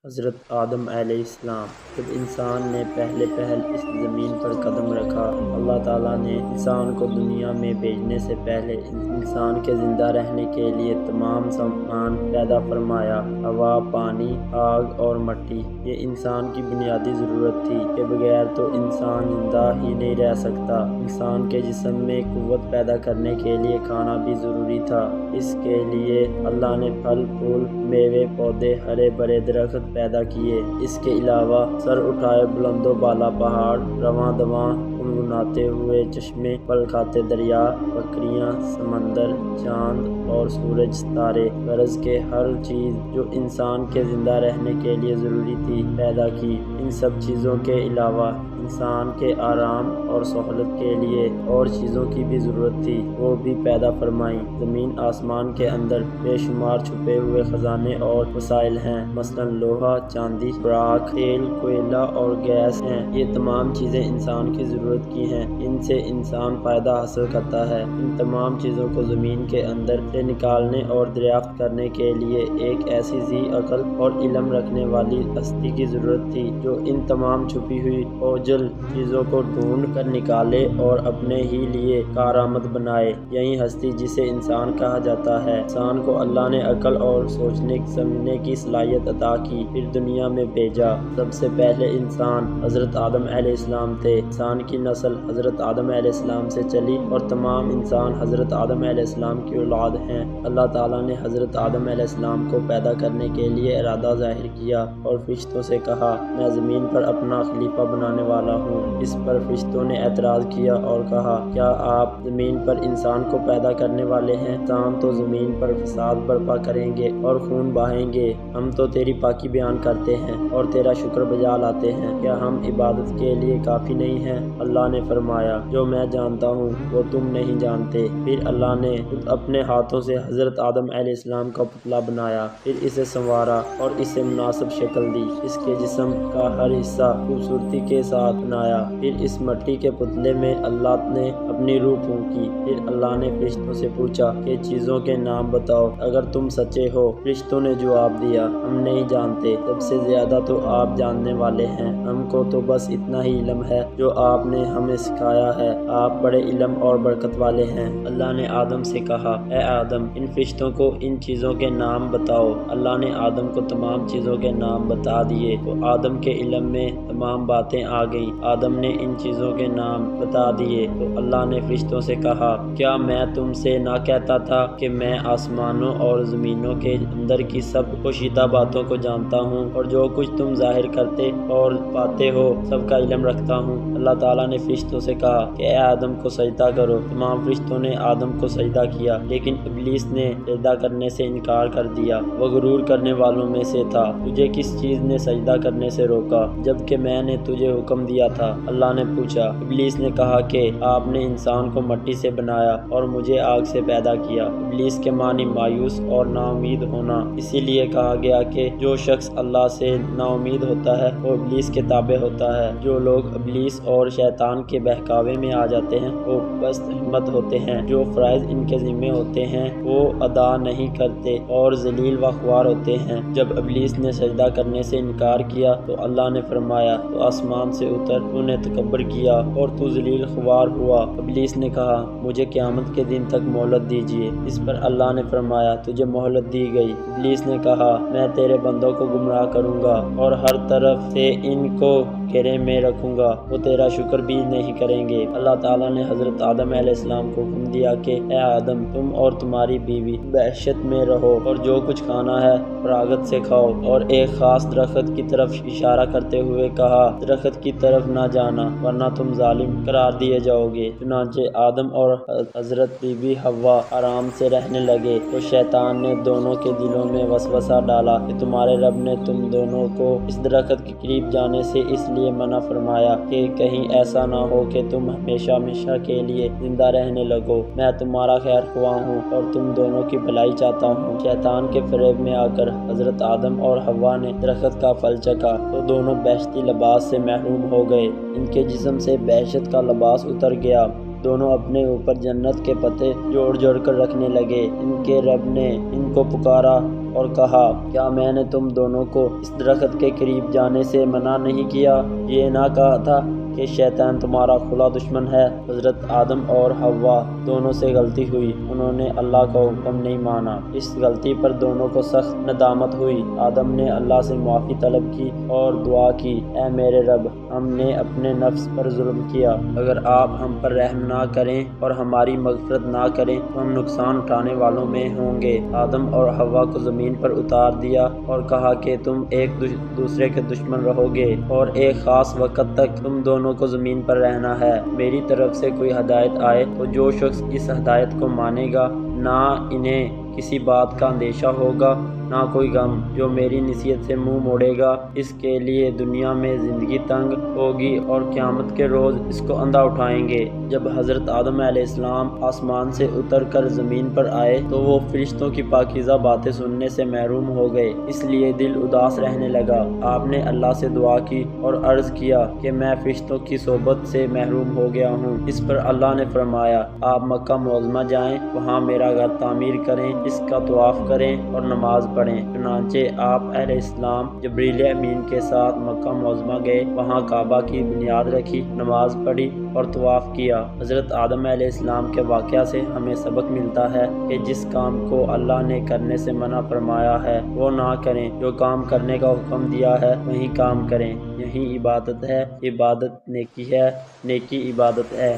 حضرت آدم علیہ السلام۔ جب انسان نے پہلے اس زمین پر قدم رکھا، اللہ تعالیٰ نے انسان کو دنیا میں بھیجنے سے پہلے انسان کے زندہ رہنے کے لیے تمام سامان پیدا فرمایا۔ ہوا، پانی، آگ اور مٹی، یہ انسان کی بنیادی ضرورت تھی کہ بغیر تو انسان زندہ ہی نہیں رہ سکتا۔ انسان کے جسم میں قوت پیدا کرنے کے لیے کھانا بھی ضروری تھا۔ اس کے لیے اللہ نے پھل پھول، میوے، پودے، ہرے بھرے درخت پیدا کیے۔ اس کے علاوہ سر اٹھائے بلند و بالا پہاڑ، رواں دواں گنگناتے ہوئے چشمے، پھل کھاتے دریا، بکریاں، سمندر، چاند اور سورج، ستارے، غرض کہ ہر چیز جو انسان کے زندہ رہنے کے لیے ضروری تھی پیدا کی۔ ان سب چیزوں کے علاوہ انسان کے آرام اور سہولت کے لیے اور چیزوں کی بھی ضرورت تھی، وہ بھی پیدا فرمائیں۔ زمین آسمان کے اندر بے شمار چھپے ہوئے خزانے اور وسائل ہیں، مثلاً لوہا، چاندی، خوراک، تیل، کوئلہ اور گیس ہیں۔ یہ تمام چیزیں انسان کی ضرورت کی ہیں، ان سے انسان فائدہ حاصل کرتا ہے۔ ان تمام چیزوں کو زمین کے اندر سے نکالنے اور دریافت کرنے کے لیے ایک ایسی ذی عقل اور علم رکھنے والی ہستی کی ضرورت تھی جو ان تمام چھپی ہوئی اوجل چیزوں کو ڈھونڈ کر نکالے اور اپنے ہی لیے کارآمد بنائے۔ یہی ہستی جسے انسان کہا جاتا ہے۔ انسان کو اللہ نے عقل اور سوچنے سمجھنے کی صلاحیت عطا کی، پھر دنیا میں بھیجا۔ سب سے پہلے انسان حضرت آدم علیہ السلام تھے۔ انسان کی نسل حضرت آدم علیہ السلام سے چلی اور تمام انسان حضرت آدم علیہ السلام کی اولاد ہیں۔ اللہ تعالیٰ نے حضرت آدم علیہ السلام کو پیدا کرنے کے لیے ارادہ ظاہر کیا اور فرشتوں سے کہا، میں زمین پر اپنا خلیفہ بنانے والا ہوں۔ اس پر فرشتوں نے اعتراض کیا اور کہا، کیا آپ زمین پر انسان کو پیدا کرنے والے ہیں؟ انسان تو زمین پر فساد برپا کریں گے اور خون بہائیں گے۔ ہم تو تیری پاکی بیان کرتے ہیں اور تیرا شکر بجا لاتے ہیں، کیا ہم عبادت کے لیے کافی نہیں ہیں؟ اللہ نے فرمایا، جو میں جانتا ہوں وہ تم نہیں جانتے۔ پھر اللہ نے خود اپنے ہاتھوں سے حضرت آدم علیہ السلام کا پتلا بنایا، پھر اسے سنوارا اور اسے مناسب شکل دی۔ اس کے جسم کا ہر حصہ خوبصورتی کے ساتھ بنایا۔ پھر اس مٹی کے پتلے میں اللہ نے اپنی روح پھونکی۔ پھر اللہ نے فرشتوں سے پوچھا کہ چیزوں کے نام بتاؤ اگر تم سچے ہو۔ فرشتوں نے جواب دیا، ہم نہیں جانتے، سب سے زیادہ تو آپ جاننے والے ہیں۔ ہم کو تو بس اتنا ہی علم ہے جو آپ نے ہمیں سکھایا ہے، آپ بڑے علم اور برکت والے ہیں۔ اللہ نے آدم سے کہا، اے آدم، ان فرشتوں کو ان چیزوں کے نام بتاؤ۔ اللہ نے آدم کو تمام چیزوں کے نام بتا دیے تو آدم کے علم میں تمام باتیں آ گئیں۔ آدم نے ان چیزوں کے نام بتا دیے تو اللہ نے فرشتوں سے کہا، کیا میں تم سے نہ کہتا تھا کہ میں آسمانوں اور زمینوں کے اندر کی سب پوشیدہ باتوں کو جانتا ہوں اور جو کچھ تم ظاہر کرتے اور پاتے ہو سب کا علم رکھتا ہوں۔ اللہ تعالیٰ نے فرشتوں سے کہا کہ اے آدم کو سجدہ کرو۔ تمام فرشتوں نے آدم کو سجدہ کیا، لیکن ابلیس نے سجدہ کرنے سے انکار کر دیا، وہ غرور کرنے والوں میں سے تھا۔ تجھے کس چیز نے سجدہ کرنے سے روکا جبکہ میں نے تجھے حکم دیا تھا؟ اللہ نے پوچھا۔ ابلیس نے کہا کہ آپ نے انسان کو مٹی سے بنایا اور مجھے آگ سے پیدا کیا۔ ابلیس کے معنی مایوس اور نا امید ہونا، اسی لیے کہا گیا کہ جو شخص اللہ سے نا امید ہوتا ہے وہ ابلیس کے تابع ہوتا ہے۔ جو لوگ ابلیس اور شیطان کے بہکاوے میں آ جاتے ہیں وہ پست ہمت ہوتے ہیں، جو فرائض ان کے ذمہ ہوتے ہیں وہ ادا نہیں کرتے اور ذلیل و خوار ہوتے ہیں۔ جب ابلیس نے سجدہ کرنے سے انکار کیا تو اللہ نے فرمایا، تو آسمان سے اتر، تو نے تکبر کیا اور تو ذلیل خوار ہوا۔ ابلیس نے کہا، مجھے قیامت کے دن تک مہلت دیجیے۔ اس پر اللہ نے فرمایا، تجھے مہلت دی گئی۔ ابلیس نے کہا، میں تیرے بندوں کو گمراہ کروں گا اور ہر طرف سے ان کو گھیرے میں رکھوں گا، وہ تیرا شکر بھی نہیں کریں گے۔ اللہ تعالیٰ نے حضرت آدم علیہ السلام کو حکم دیا کہ اے آدم، تم اور تمہاری بیوی بہشت میں رہو اور جو کچھ کھانا ہے فراغت سے کھاؤ، اور ایک خاص درخت کی طرف اشارہ کرتے ہوئے کہا، درخت کی طرف نہ جانا ورنہ تم ظالم قرار دیے جاؤ گے۔ چنانچہ آدم اور حضرت بی بی حوا آرام سے رہنے لگے تو شیطان نے دونوں کے دلوں میں وسوسہ ڈالا کہ تمہارے رب نے تم دونوں کو اس درخت کے قریب جانے سے اس لیے منع فرمایا کہ کہیں ایسا نہ ہو کہ تم ہمیشہ ہمیشہ کے لیے زندہ رہنے لگو۔ میں تمہارا خیر خواہ ہوں اور تم دونوں کی بھلائی چاہتا ہوں۔ شیطان کے فریب میں آ کر حضرت آدم اور حوا نے درخت کا پھل چکھا تو دونوں بہشتی لباس سے محروم ہو گئے، ان کے جسم سے بہشت کا لباس اتر گیا۔ دونوں اپنے اوپر جنت کے پتے جوڑ جوڑ کر رکھنے لگے۔ ان کے رب نے ان کو پکارا اور کہا، کیا میں نے تم دونوں کو اس درخت کے قریب جانے سے منع نہیں کیا؟ یہ نہ کہا تھا کہ شیطان تمہارا کھلا دشمن ہے؟ حضرت آدم اور حوا دونوں سے غلطی ہوئی، انہوں نے اللہ کا حکم نہیں مانا۔ اس غلطی پر دونوں کو سخت ندامت ہوئی۔ آدم نے اللہ سے معافی طلب کی اور دعا کی، اے میرے رب، ہم نے اپنے نفس پر ظلم کیا، اگر آپ ہم پر رحم نہ کریں اور ہماری مغفرت نہ کریں تو ہم نقصان اٹھانے والوں میں ہوں گے۔ آدم اور حوا کو زمین پر اتار دیا اور کہا کہ تم ایک دوسرے کے دشمن رہو گے اور ایک خاص وقت تک تم دونوں کو زمین پر رہنا ہے۔ میری طرف سے کوئی ہدایت آئے تو جو شخص اس ہدایت کو مانے گا، نہ انہیں کسی بات کا اندیشہ ہوگا نہ کوئی غم۔ جو میری نصیحت سے منہ موڑے گا، اس کے لیے دنیا میں زندگی تنگ ہوگی اور قیامت کے روز اس کو اندھا اٹھائیں گے۔ جب حضرت آدم علیہ السلام آسمان سے اتر کر زمین پر آئے تو وہ فرشتوں کی پاکیزہ باتیں سننے سے محروم ہو گئے، اس لیے دل اداس رہنے لگا۔ آپ نے اللہ سے دعا کی اور عرض کیا کہ میں فرشتوں کی صحبت سے محروم ہو گیا ہوں۔ اس پر اللہ نے فرمایا، آپ مکہ معظمہ جائیں، وہاں میرا گھر تعمیر کریں، اس کا طواف کریں اور نماز پڑھیں۔ چنانچہ آپ علیہ السلام جبریل امین کے ساتھ مکہ معظمہ گئے، وہاں کعبہ کی بنیاد رکھی، نماز پڑھی اور طواف کیا۔ حضرت آدم علیہ السلام کے واقعہ سے ہمیں سبق ملتا ہے کہ جس کام کو اللہ نے کرنے سے منع فرمایا ہے وہ نہ کریں، جو کام کرنے کا حکم دیا ہے وہی کام کریں۔ یہی عبادت ہے، عبادت نیکی ہے، نیکی عبادت ہے۔